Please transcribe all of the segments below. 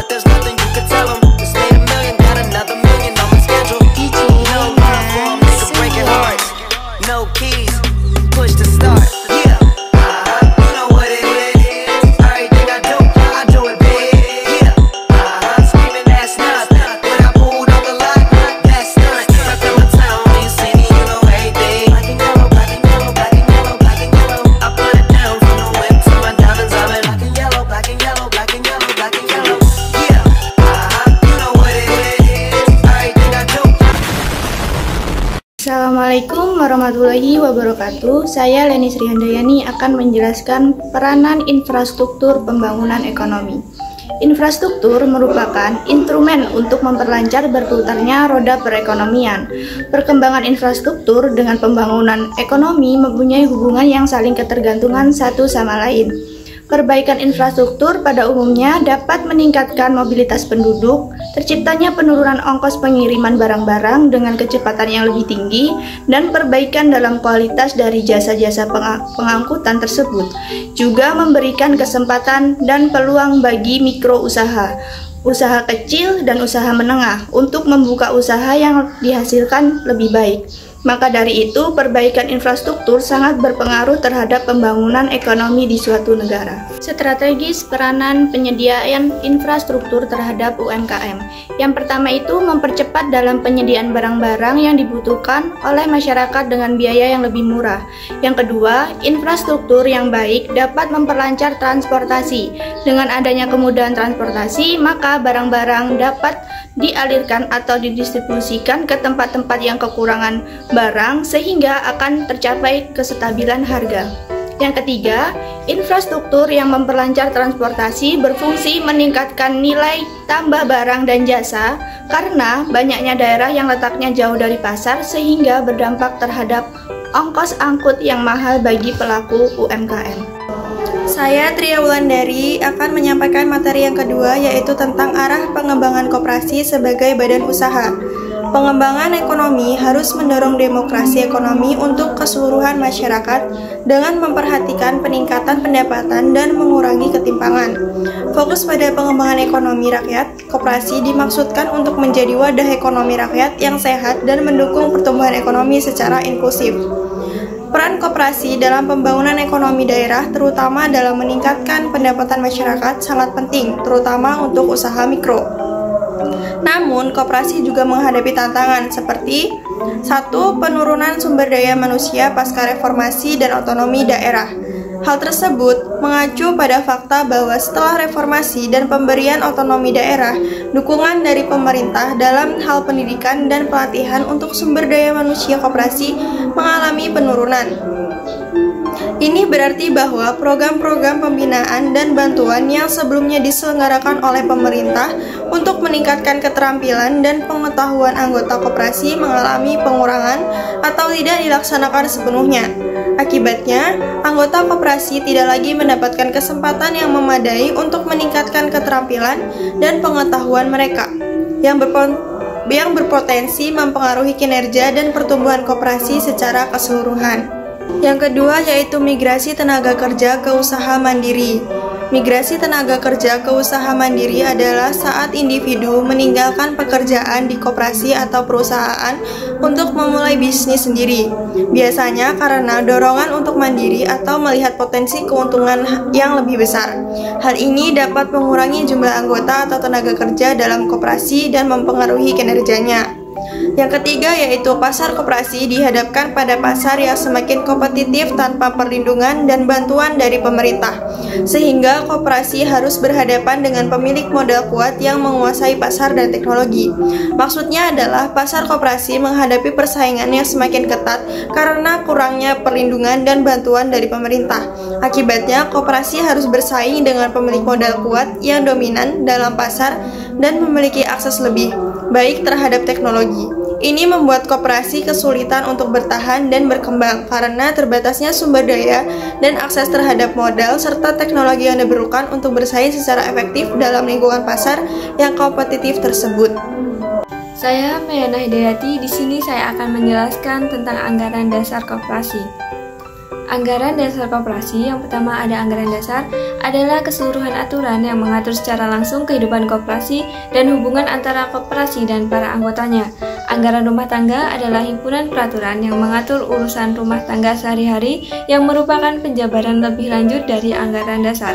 but there's nothing you could tell them. Just made $1 million, got another million on my schedule. No love for 'em, nigga breaking hearts. No keys, push to start. Yeah, you know what it is. Everything I do it big. Yeah, screaming that's nothing. When I pulled on the lot, that's nothing. I come to town, you see me, you know everything. Black and yellow, black and yellow, black and yellow, black and yellow. I put it down from the whip to my diamonds. I've been black and yellow, black and yellow, black and yellow, black and yellow. Yeah, you know what it is. Everything I do. Assalamualaikum warahmatullahi wabarakatuh. Saya Leni Sri Handayani akan menjelaskan peranan infrastruktur pembangunan ekonomi. Infrastruktur merupakan instrumen untuk memperlancar berputarnya roda perekonomian. Perkembangan infrastruktur dengan pembangunan ekonomi mempunyai hubungan yang saling ketergantungan satu sama lain. Perbaikan infrastruktur pada umumnya dapat meningkatkan mobilitas penduduk, terciptanya penurunan ongkos pengiriman barang-barang dengan kecepatan yang lebih tinggi, dan perbaikan dalam kualitas dari jasa-jasa pengangkutan tersebut. Juga memberikan kesempatan dan peluang bagi mikrousaha, usaha kecil dan usaha menengah untuk membuka usaha yang dihasilkan lebih baik. Maka dari itu, perbaikan infrastruktur sangat berpengaruh terhadap pembangunan ekonomi di suatu negara. Strategis peranan penyediaan infrastruktur terhadap UMKM. Yang pertama itu mempercepat dalam penyediaan barang-barang yang dibutuhkan oleh masyarakat dengan biaya yang lebih murah. Yang kedua, infrastruktur yang baik dapat memperlancar transportasi. Dengan adanya kemudahan transportasi, maka barang-barang dapat dialirkan atau didistribusikan ke tempat-tempat yang kekurangan barang sehingga akan tercapai kestabilan harga. Yang ketiga, infrastruktur yang memperlancar transportasi berfungsi meningkatkan nilai tambah barang dan jasa karena banyaknya daerah yang letaknya jauh dari pasar sehingga berdampak terhadap ongkos angkut yang mahal bagi pelaku UMKM. Saya Tria Wulandari akan menyampaikan materi yang kedua, yaitu tentang arah pengembangan koperasi sebagai badan usaha. Pengembangan ekonomi harus mendorong demokrasi ekonomi untuk keseluruhan masyarakat dengan memperhatikan peningkatan pendapatan dan mengurangi ketimpangan. Fokus pada pengembangan ekonomi rakyat, koperasi dimaksudkan untuk menjadi wadah ekonomi rakyat yang sehat dan mendukung pertumbuhan ekonomi secara inklusif. Peran koperasi dalam pembangunan ekonomi daerah, terutama dalam meningkatkan pendapatan masyarakat, sangat penting, terutama untuk usaha mikro. Namun, koperasi juga menghadapi tantangan seperti 1. Penurunan sumber daya manusia pasca reformasi dan otonomi daerah. Hal tersebut mengacu pada fakta bahwa setelah reformasi dan pemberian otonomi daerah, dukungan dari pemerintah dalam hal pendidikan dan pelatihan untuk sumber daya manusia koperasi mengalami penurunan. Ini berarti bahwa program-program pembinaan dan bantuan yang sebelumnya diselenggarakan oleh pemerintah untuk meningkatkan keterampilan dan pengetahuan anggota koperasi mengalami pengurangan atau tidak dilaksanakan sepenuhnya. Akibatnya, anggota koperasi tidak lagi mendapatkan kesempatan yang memadai untuk meningkatkan keterampilan dan pengetahuan mereka, yang berpotensi mempengaruhi kinerja dan pertumbuhan koperasi secara keseluruhan. Yang kedua yaitu migrasi tenaga kerja ke usaha mandiri. Migrasi tenaga kerja ke usaha mandiri adalah saat individu meninggalkan pekerjaan di koperasi atau perusahaan untuk memulai bisnis sendiri. Biasanya karena dorongan untuk mandiri atau melihat potensi keuntungan yang lebih besar. Hal ini dapat mengurangi jumlah anggota atau tenaga kerja dalam koperasi dan mempengaruhi kinerjanya. Yang ketiga yaitu pasar koperasi dihadapkan pada pasar yang semakin kompetitif tanpa perlindungan dan bantuan dari pemerintah, sehingga koperasi harus berhadapan dengan pemilik modal kuat yang menguasai pasar dan teknologi. Maksudnya adalah pasar koperasi menghadapi persaingan yang semakin ketat karena kurangnya perlindungan dan bantuan dari pemerintah. Akibatnya, koperasi harus bersaing dengan pemilik modal kuat yang dominan dalam pasar dan memiliki akses lebih baik terhadap teknologi. Ini membuat koperasi kesulitan untuk bertahan dan berkembang karena terbatasnya sumber daya dan akses terhadap modal serta teknologi yang diperlukan untuk bersaing secara efektif dalam lingkungan pasar yang kompetitif tersebut. Saya Mayana Hidayati, di sini saya akan menjelaskan tentang anggaran dasar koperasi. Anggaran dasar koperasi yang pertama ada anggaran dasar adalah keseluruhan aturan yang mengatur secara langsung kehidupan koperasi dan hubungan antara koperasi dan para anggotanya. Anggaran rumah tangga adalah himpunan peraturan yang mengatur urusan rumah tangga sehari-hari yang merupakan penjabaran lebih lanjut dari anggaran dasar.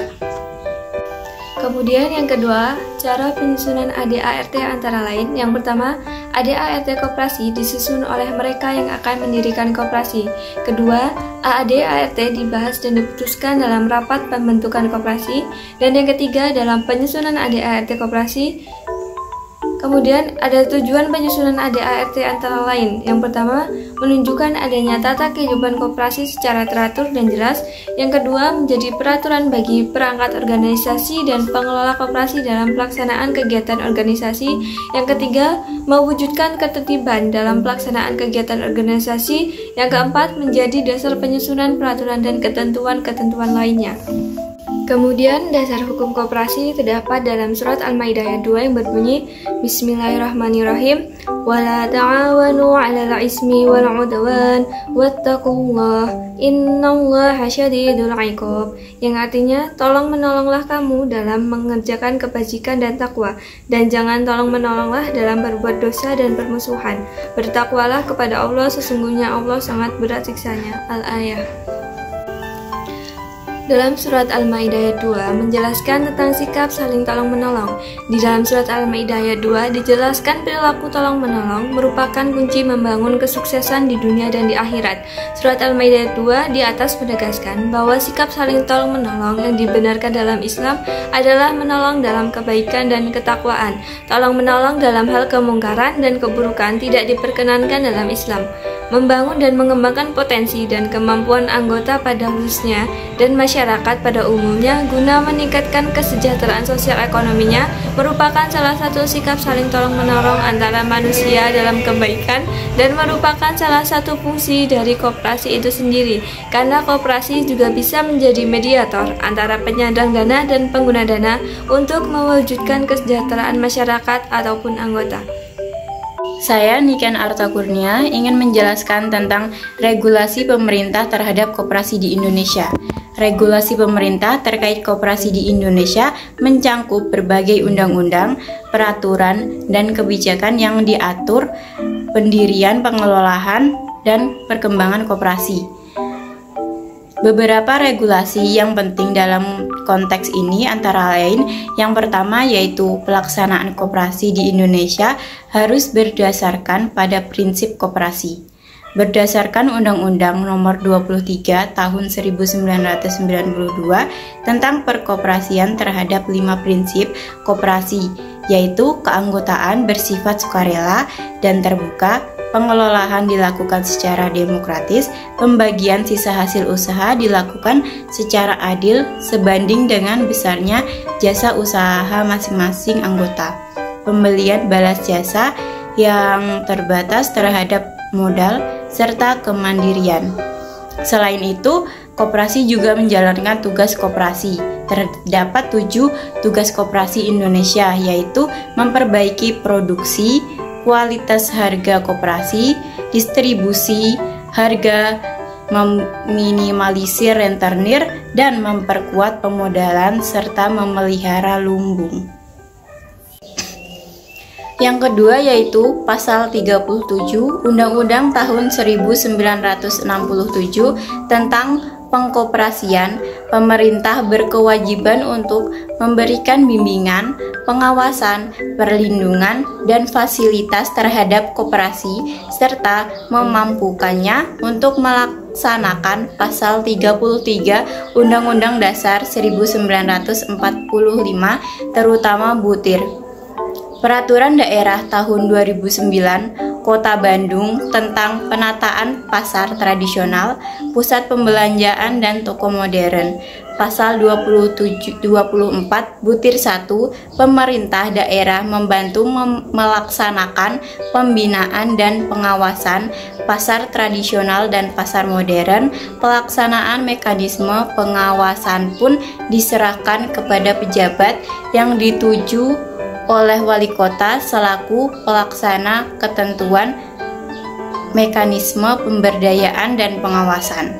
Kemudian yang kedua, cara penyusunan ADART antara lain. Yang pertama, ADART koperasi disusun oleh mereka yang akan mendirikan koperasi. Kedua, ADART dibahas dan diputuskan dalam rapat pembentukan koperasi. Dan yang ketiga, dalam penyusunan ADART koperasi. Kemudian ada tujuan penyusunan ADART antara lain. Yang pertama, menunjukkan adanya tata kehidupan koperasi secara teratur dan jelas. Yang kedua, menjadi peraturan bagi perangkat organisasi dan pengelola koperasi dalam pelaksanaan kegiatan organisasi. Yang ketiga, mewujudkan ketertiban dalam pelaksanaan kegiatan organisasi. Yang keempat, menjadi dasar penyusunan peraturan dan ketentuan-ketentuan lainnya. Kemudian dasar hukum koperasi terdapat dalam surat Al-Maidah ayat 2 yang berbunyi Bismillahirrahmanirrahim wala ta'awanu 'alal ismi wal 'udwan wattaqullah innallaha syadidul 'iqab, yang artinya tolong menolonglah kamu dalam mengerjakan kebajikan dan takwa, dan jangan tolong menolonglah dalam berbuat dosa dan permusuhan. Bertakwalah kepada Allah, sesungguhnya Allah sangat berat siksanya. Al-Ayah. Dalam surat Al-Maidah ayat 2 menjelaskan tentang sikap saling tolong-menolong. Di dalam surat Al-Maidah ayat 2 dijelaskan perilaku tolong-menolong merupakan kunci membangun kesuksesan di dunia dan di akhirat. Surat Al-Maidah ayat 2 di atas menegaskan bahwa sikap saling tolong-menolong yang dibenarkan dalam Islam adalah menolong dalam kebaikan dan ketakwaan. Tolong-menolong dalam hal kemungkaran dan keburukan tidak diperkenankan dalam Islam. Membangun dan mengembangkan potensi dan kemampuan anggota pada khususnya dan masyarakat pada umumnya guna meningkatkan kesejahteraan sosial ekonominya merupakan salah satu sikap saling tolong-menolong antara manusia dalam kebaikan dan merupakan salah satu fungsi dari koperasi itu sendiri, karena koperasi juga bisa menjadi mediator antara penyandang dana dan pengguna dana untuk mewujudkan kesejahteraan masyarakat ataupun anggota. Saya Niken Arta Kurnia ingin menjelaskan tentang regulasi pemerintah terhadap koperasi di Indonesia. Regulasi pemerintah terkait koperasi di Indonesia mencangkup berbagai undang-undang, peraturan, dan kebijakan yang diatur pendirian, pengelolaan, dan perkembangan koperasi. Beberapa regulasi yang penting dalam konteks ini antara lain yang pertama yaitu pelaksanaan koperasi di Indonesia harus berdasarkan pada prinsip koperasi. Berdasarkan Undang-Undang Nomor 23 Tahun 1992 tentang perkoperasian terhadap 5 prinsip koperasi, yaitu keanggotaan bersifat sukarela dan terbuka, pengelolaan dilakukan secara demokratis, pembagian sisa hasil usaha dilakukan secara adil sebanding dengan besarnya jasa usaha masing-masing anggota, pembelian balas jasa yang terbatas terhadap modal, serta kemandirian. Selain itu, koperasi juga menjalankan tugas koperasi. Terdapat 7 tugas koperasi Indonesia, yaitu memperbaiki produksi, kualitas harga koperasi, distribusi harga, meminimalisir rentenir, dan memperkuat pemodalan serta memelihara lumbung. Yang kedua yaitu Pasal 37 Undang-Undang tahun 1967 tentang pengkoperasian. Pemerintah berkewajiban untuk memberikan bimbingan, pengawasan, perlindungan, dan fasilitas terhadap koperasi serta memampukannya untuk melaksanakan Pasal 33 Undang-Undang Dasar 1945 terutama butir. Peraturan Daerah tahun 2009 Kota Bandung tentang penataan pasar tradisional, pusat pembelanjaan dan toko modern. Pasal 24 butir 1 pemerintah daerah membantu melaksanakan pembinaan dan pengawasan pasar tradisional dan pasar modern. Pelaksanaan mekanisme pengawasan pun diserahkan kepada pejabat yang dituju oleh wali kota selaku pelaksana ketentuan mekanisme pemberdayaan dan pengawasan.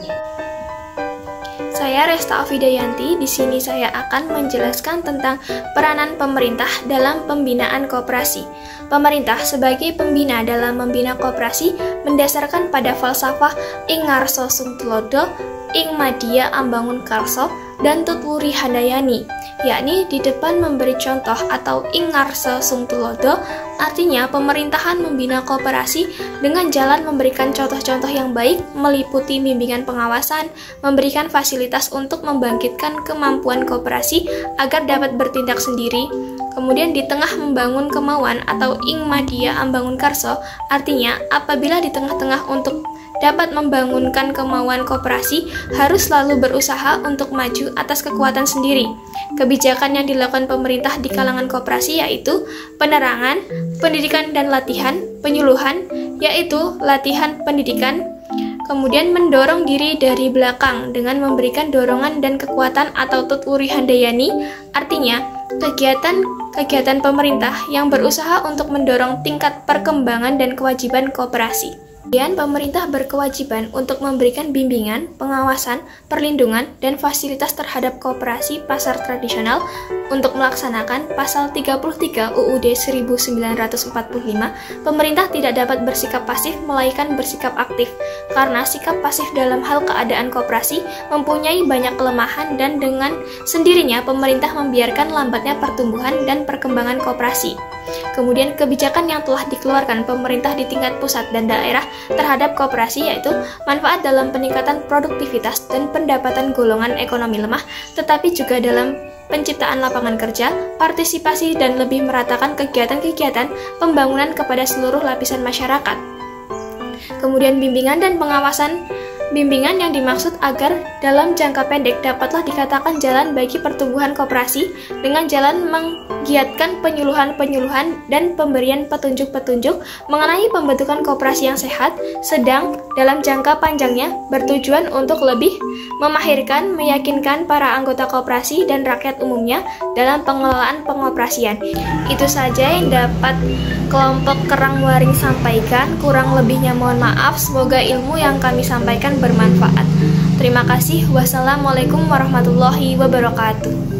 Saya Resta Afidayanti. Di sini saya akan menjelaskan tentang peranan pemerintah dalam pembinaan koperasi. Pemerintah sebagai pembina dalam membina koperasi mendasarkan pada falsafah ing ngarsa sung tulodo, ing madya ambangun karso, dan tutwuri handayani, yakni di depan memberi contoh atau ing ngarsa sung tulodo, artinya pemerintahan membina koperasi dengan jalan memberikan contoh-contoh yang baik, meliputi bimbingan pengawasan, memberikan fasilitas untuk membangkitkan kemampuan koperasi agar dapat bertindak sendiri. Kemudian di tengah membangun kemauan atau ing madya ambangun karso, artinya apabila di tengah-tengah untuk dapat membangunkan kemauan koperasi harus selalu berusaha untuk maju atas kekuatan sendiri. Kebijakan yang dilakukan pemerintah di kalangan koperasi yaitu penerangan, pendidikan dan latihan, penyuluhan, yaitu latihan pendidikan, kemudian mendorong diri dari belakang dengan memberikan dorongan dan kekuatan atau tutwuri handayani, artinya kegiatan pemerintah yang berusaha untuk mendorong tingkat perkembangan dan kewajiban koperasi. Kemudian pemerintah berkewajiban untuk memberikan bimbingan, pengawasan, perlindungan, dan fasilitas terhadap koperasi pasar tradisional untuk melaksanakan pasal 33 UUD 1945. Pemerintah tidak dapat bersikap pasif melainkan bersikap aktif, karena sikap pasif dalam hal keadaan koperasi mempunyai banyak kelemahan dan dengan sendirinya pemerintah membiarkan lambatnya pertumbuhan dan perkembangan koperasi. Kemudian kebijakan yang telah dikeluarkan pemerintah di tingkat pusat dan daerah terhadap koperasi yaitu manfaat dalam peningkatan produktivitas dan pendapatan golongan ekonomi lemah, tetapi juga dalam penciptaan lapangan kerja, partisipasi dan lebih meratakan kegiatan-kegiatan pembangunan kepada seluruh lapisan masyarakat. Kemudian bimbingan dan pengawasan. Bimbingan yang dimaksud agar dalam jangka pendek dapatlah dikatakan jalan bagi pertumbuhan koperasi dengan jalan menggiatkan penyuluhan-penyuluhan dan pemberian petunjuk-petunjuk mengenai pembentukan koperasi yang sehat, sedang dalam jangka panjangnya bertujuan untuk lebih memahirkan, meyakinkan para anggota koperasi dan rakyat umumnya dalam pengelolaan pengoperasian. Itu saja yang dapat kelompok Kerang Waring sampaikan, kurang lebihnya mohon maaf, semoga ilmu yang kami sampaikan bermanfaat. Terima kasih. Wassalamualaikum warahmatullahi wabarakatuh.